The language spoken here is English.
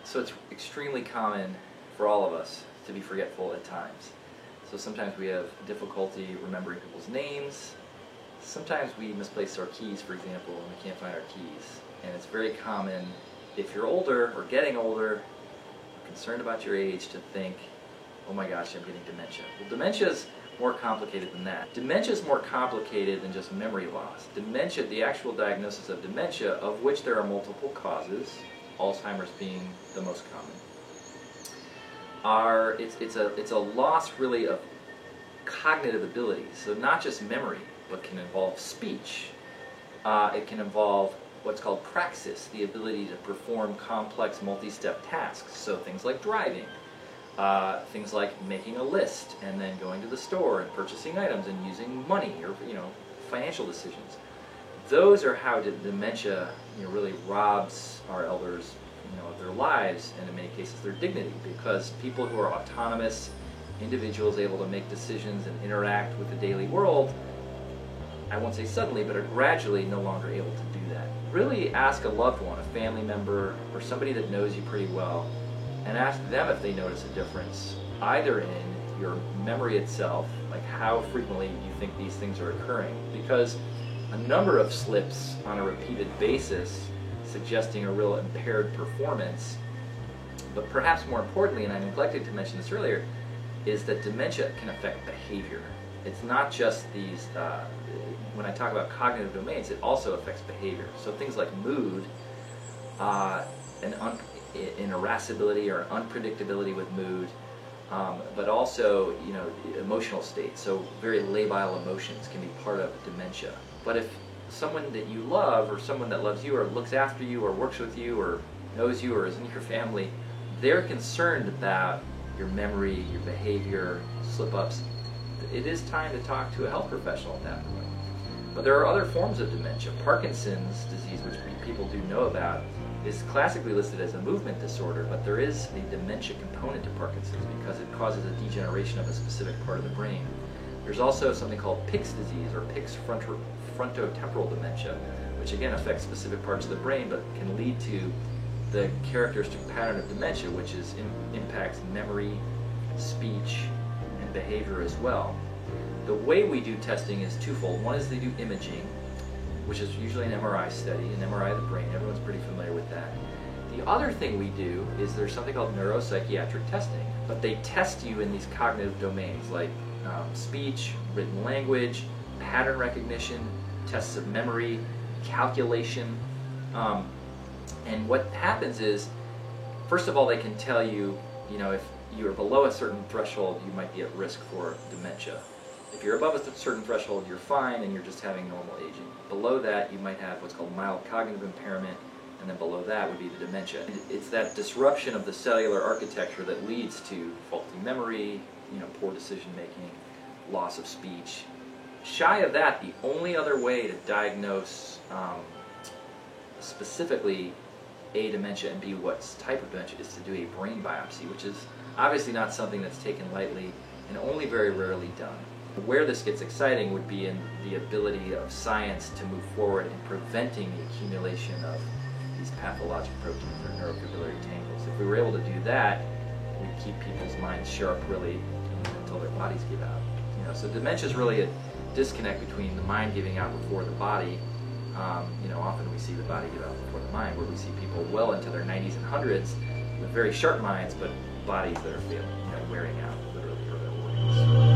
So it's extremely common for all of us to be forgetful at times. So sometimes we have difficulty remembering people's names. Sometimes we misplace our keys, for example, and we can't find our keys. And it's very common, if you're older or getting older, concerned about your age, to think, oh my gosh, I'm getting dementia. Well, dementia is more complicated than that. Dementia is more complicated than just memory loss. Dementia, the actual diagnosis of dementia, of which there are multiple causes, Alzheimer's being the most common, it's a loss really of cognitive abilities. So not just memory, but can involve speech. It can involve what's called praxis, the ability to perform complex multi-step tasks. So things like driving, things like making a list and then going to the store and purchasing items and using money, or financial decisions. Those are how dementia really robs our elders of their lives, and in many cases their dignity, because people who are autonomous individuals able to make decisions and interact with the daily world, I won't say suddenly, but are gradually no longer able to do that. Really ask a loved one, a family member, or somebody that knows you pretty well, and ask them if they notice a difference, either in your memory itself, like how frequently you think these things are occurring, because a number of slips on a repeated basis suggesting a real impaired performance. But perhaps more importantly, and I neglected to mention this earlier, is that dementia can affect behavior. It's not just these, when I talk about cognitive domains, it also affects behavior. So things like mood, and irascibility or unpredictability with mood, but also emotional states. So very labile emotions can be part of dementia. But if someone that you love, or someone that loves you, or looks after you, or works with you, or knows you, or is in your family, they're concerned about your memory, your behavior, slip-ups, it is time to talk to a health professional at that point. But there are other forms of dementia. Parkinson's disease, which people do know about, is classically listed as a movement disorder, but there is a dementia component to Parkinson's because it causes a degeneration of a specific part of the brain. There's also something called Pick's disease, or Pick's frontotemporal dementia, which again affects specific parts of the brain, but can lead to the characteristic pattern of dementia, which impacts memory, speech, and behavior as well. The way we do testing is twofold. One is they do imaging, which is usually an MRI study, an MRI of the brain. Everyone's pretty familiar with that. The other thing we do is there's something called neuropsychiatric testing, but they test you in these cognitive domains like speech, written language, pattern recognition, tests of memory, calculation. And what happens is, first of all, they can tell you, if you're below a certain threshold, you might be at risk for dementia. If you're above a certain threshold, you're fine and you're just having normal aging. Below that, you might have what's called mild cognitive impairment, and then below that would be the dementia. It's that disruption of the cellular architecture that leads to faulty memory, poor decision making, loss of speech. Shy of that, the only other way to diagnose specifically A, dementia, and B, what type of dementia, is to do a brain biopsy, which is obviously not something that's taken lightly and only very rarely done. Where this gets exciting would be in the ability of science to move forward in preventing the accumulation of these pathologic proteins, or neurofibrillary tangles. If we were able to do that, we'd keep people's minds sharp really until their bodies give out. So dementia is really a disconnect between the mind giving out before the body. Often we see the body give out before the mind, where we see people well into their 90s and 100s with very sharp minds, but bodies that are failing, wearing out literally, or their organs.